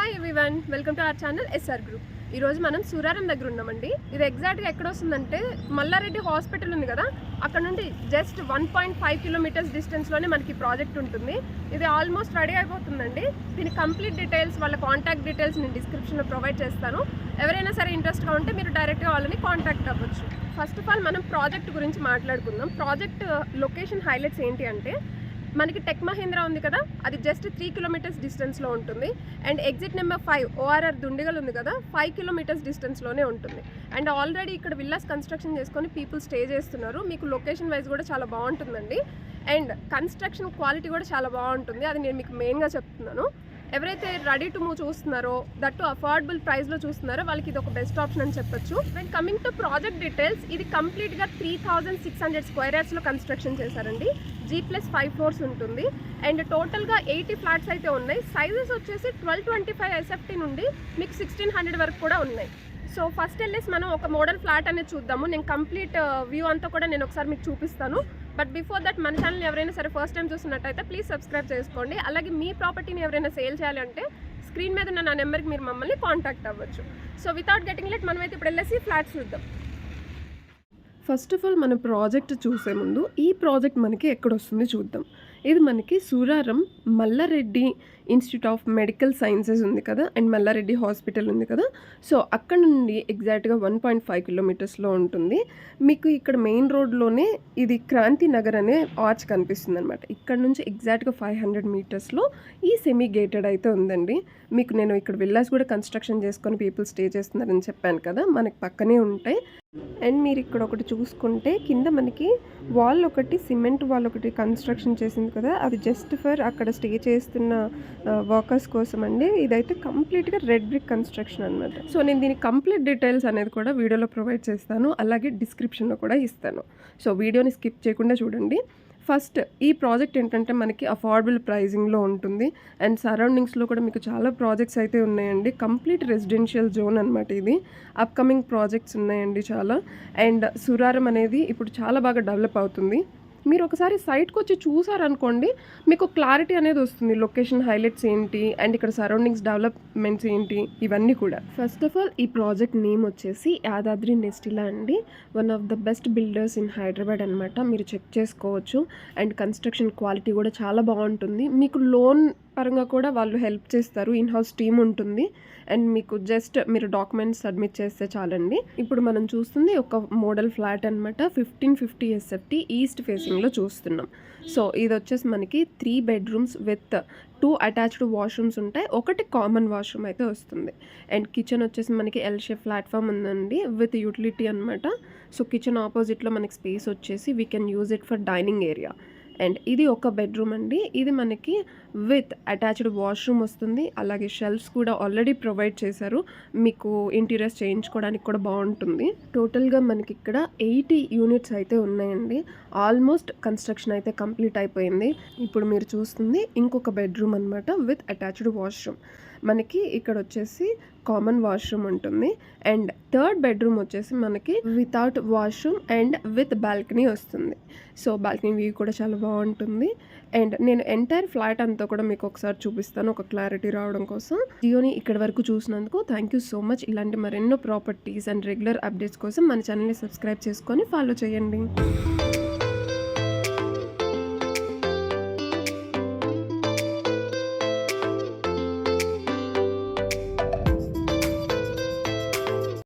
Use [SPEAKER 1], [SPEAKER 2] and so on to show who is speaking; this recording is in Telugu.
[SPEAKER 1] Hi everyone, welcome to our channel SR group. ఈరోజు మనం సూరారం దగ్గర ఉన్నామండి. ఇది ఎగ్జాక్ట్గా ఎక్కడ వస్తుందంటే మల్లారెడ్డి హాస్పిటల్ ఉంది కదా, అక్కడ నుండి జస్ట్ 1.5 కిలోమీటర్స్ డిస్టెన్స్లోనే మనకి ప్రాజెక్ట్ ఉంటుంది. ఇది ఆల్మోస్ట్ రెడీ అయిపోతుందండి. దీని కంప్లీట్ డీటెయిల్స్, వాళ్ళ కాంటాక్ట్ డీటెయిల్స్ నేను డిస్క్రిప్షన్లో ప్రొవైడ్ చేస్తాను. ఎవరైనా సరే ఇంట్రెస్ట్గా ఉంటే మీరు డైరెక్ట్గా వాళ్ళని కాంటాక్ట్ అవ్వచ్చు. ఫస్ట్ ఆఫ్ ఆల్ మనం ప్రాజెక్ట్ గురించి మాట్లాడుకుందాం. ప్రాజెక్ట్ లొకేషన్ హైలైట్స్ ఏంటి అంటే, మనకి టెక్ మహీంద్రా ఉంది కదా, అది జస్ట్ 3 కిలోమీటర్స్ డిస్టెన్స్లో ఉంటుంది. And exit number 5 ORR Dundigal ఉంది కదా, 5 కిలోమీటర్స్ డిస్టెన్స్లోనే ఉంటుంది. అండ్ ఆల్రెడీ ఇక్కడ విల్లాస్ కన్స్ట్రక్షన్ చేసుకొని పీపుల్ స్టే చేస్తున్నారు. మీకు లొకేషన్ వైజ్ కూడా చాలా బాగుంటుందండి. అండ్ కన్స్ట్రక్షన్ క్వాలిటీ కూడా చాలా బాగుంటుంది. అది నేను మీకు మెయిన్గా చెప్తున్నాను. ఎవరైతే రెడీ టు మూవ్ చూస్తున్నారో, దట్టు అఫోర్డబుల్ ప్రైస్లో చూస్తున్నారో వాళ్ళకి ఇది ఒక బెస్ట్ ఆప్షన్ అని చెప్పొచ్చు. And coming to project details, ఇది కంప్లీట్గా 3600 స్క్వేర్ యార్డ్స్లో కన్స్ట్రక్షన్ చేశారండి. G+5 ఫ్లోర్స్ ఉంటుంది. అండ్ టోటల్గా 80 ఫ్లాట్స్ అయితే ఉన్నాయి. సైజెస్ వచ్చేసి 1225 SFT నుండి మీకు 1600 వరకు కూడా ఉన్నాయి. సో ఫస్ట్ వెళ్ళేసి మనం ఒక మోడల్ ఫ్లాట్ అనేది చూద్దాము. నేను కంప్లీట్ వ్యూ అంతా కూడా నేను ఒకసారి మీకు చూపిస్తాను. బట్ బిఫోర్ దట్ మన ఛానల్ ఎవరైనా సరే ఫస్ట్ టైం చూస్తున్నట్టయితే ప్లీజ్ సబ్స్క్రైబ్ చేసుకోండి. అలాగే మీ ప్రాపర్టీని ఎవరైనా సేల్ చేయాలంటే స్క్రీన్ మీద ఉన్న నా నెంబర్కి మీరు మమ్మల్ని కాంటాక్ట్ అవ్వచ్చు. సో వితౌట్ గెటింగ్ లేట్ మనమైతే ఇప్పుడు వెళ్ళేసి ఫ్లాట్స్ చూద్దాం. ఫస్ట్ ఆఫ్ ఆల్ మన ప్రాజెక్ట్ చూసే ముందు ఈ ప్రాజెక్ట్ మనకి ఎక్కడ వస్తుంది చూద్దాం. ఇది మనకి Suraram Mallareddy institute of medical sciences ఉంది కదా, అండ్ మల్లారెడ్డి హాస్పిటల్ ఉంది కదా, సో అక్కడ నుండి ఎగ్జాక్ట్గా 1.5 కిలోమీటర్స్లో ఉంటుంది. మీకు ఇక్కడ మెయిన్ రోడ్లోనే ఇది క్రాంతి నగర్ అనే ఆర్చ్ కనిపిస్తుంది అనమాట. ఇక్కడ నుంచి ఎగ్జాక్ట్గా 500 మీటర్స్లో ఈ సెమీ గేటెడ్ అయితే ఉందండి. మీకు నేను ఇక్కడ విల్లాస్ కూడా కన్స్ట్రక్షన్ చేసుకొని పీపుల్ స్టే చేస్తున్నారని చెప్పాను కదా, మనకి పక్కనే ఉంటాయి. అండ్ మీరు ఇక్కడ ఒకటి చూసుకుంటే కింద మనకి వాల్ ఒకటి, సిమెంట్ వాల్ ఒకటి కన్స్ట్రక్షన్ చేసింది కదా, అది జస్ట్ ఫర్ అక్కడ స్టే చేస్తున్న వర్కర్స్ కోసం అండి. ఇదైతే కంప్లీట్గా రెడ్ బ్రిక్ కన్స్ట్రక్షన్ అనమాట. సో నేను దీని కంప్లీట్ డీటెయిల్స్ అనేది కూడా వీడియోలో ప్రొవైడ్ చేస్తాను, అలాగే డిస్క్రిప్షన్లో కూడా ఇస్తాను. సో వీడియోని స్కిప్ చేయకుండా చూడండి. ఫస్ట్ ఈ ప్రాజెక్ట్ ఏంటంటే మనకి అఫోర్డబుల్ ప్రైజింగ్లో ఉంటుంది. అండ్ సరౌండింగ్స్లో కూడా మీకు చాలా ప్రాజెక్ట్స్ అయితే ఉన్నాయండి. కంప్లీట్ రెసిడెన్షియల్ జోన్ అనమాట ఇది. అప్కమింగ్ ప్రాజెక్ట్స్ ఉన్నాయండి చాలా. అండ్ సూరారం అనేది ఇప్పుడు చాలా బాగా డెవలప్ అవుతుంది. మీరు ఒకసారి సైట్కి వచ్చి చూసారనుకోండి, మీకు క్లారిటీ అనేది వస్తుంది. లొకేషన్ హైలైట్స్ ఏంటి, అండ్ ఇక్కడ సరౌండింగ్స్ డెవలప్మెంట్స్ ఏంటి, ఇవన్నీ కూడా. ఫస్ట్ ఆఫ్ ఆల్ ఈ ప్రాజెక్ట్ నేమ్ వచ్చేసి యాదాద్రి నెస్టిలా అండి. One of the best builders in Hyderabad అనమాట. మీరు చెక్ చేసుకోవచ్చు. అండ్ కన్స్ట్రక్షన్ క్వాలిటీ కూడా చాలా బాగుంటుంది. మీకు లోన్ పరంగా కూడా వాళ్ళు హెల్ప్ చేస్తారు. ఇన్ హౌస్ టీమ్ ఉంటుంది. అండ్ మీకు జస్ట్ మీరు డాక్యుమెంట్స్ సబ్మిట్ చేస్తే చాలండి. ఇప్పుడు మనం చూస్తుంది ఒక మోడల్ ఫ్లాట్ అనమాట. 1550 SFT ఈస్ట్ ఫేసింగ్లో చూస్తున్నాం. సో ఇది వచ్చేసి మనకి 3 బెడ్రూమ్స్ విత్ 2 అటాచ్డ్ వాష్రూమ్స్ ఉంటాయి. ఒకటి కామన్ వాష్రూమ్ అయితే వస్తుంది. అండ్ కిచెన్ వచ్చేసి మనకి ఎల్ షేప్ ప్లాట్ఫామ్ ఉందండి విత్ యూటిలిటీ అనమాట. సో కిచెన్ ఆపోజిట్లో మనకి స్పేస్ వచ్చేసి we can use it for dining area. And ఇది ఒక బెడ్రూమ్ అండి. ఇది మనకి విత్ అటాచ్డ్ వాష్రూమ్ వస్తుంది. అలాగే షెల్ఫ్స్ కూడా ఆల్రెడీ ప్రొవైడ్ చేశారు. మీకు ఇంటీరియర్స్ చేయించుకోవడానికి కూడా బాగుంటుంది. టోటల్గా మనకి ఇక్కడ 80 యూనిట్స్ అయితే ఉన్నాయండి. ఆల్మోస్ట్ కన్స్ట్రక్షన్ అయితే కంప్లీట్ అయిపోయింది. ఇప్పుడు మీరు చూస్తుంది ఇంకొక బెడ్రూమ్ అనమాట విత్ అటాచ్డ్ వాష్రూమ్. మనకి ఇక్కడ వచ్చేసి కామన్ వాష్రూమ్ ఉంటుంది. అండ్ థర్డ్ బెడ్రూమ్ వచ్చేసి మనకి without washroom and with balcony వస్తుంది. సో బాల్కనీ వ్యూ కూడా చాలా బాగుంటుంది. అండ్ నేను ఎంటైర్ ఫ్లాట్ అంతా కూడా మీకు ఒకసారి చూపిస్తాను, ఒక క్లారిటీ రావడం కోసం. జియోని ఇక్కడ వరకు చూసినందుకు థ్యాంక్ యూ సో మచ్. ఇలాంటి మరెన్నో ప్రాపర్టీస్ అండ్ రెగ్యులర్ అప్డేట్స్ కోసం మన ఛానల్ని సబ్స్క్రైబ్ చేసుకొని ఫాలో చేయండి.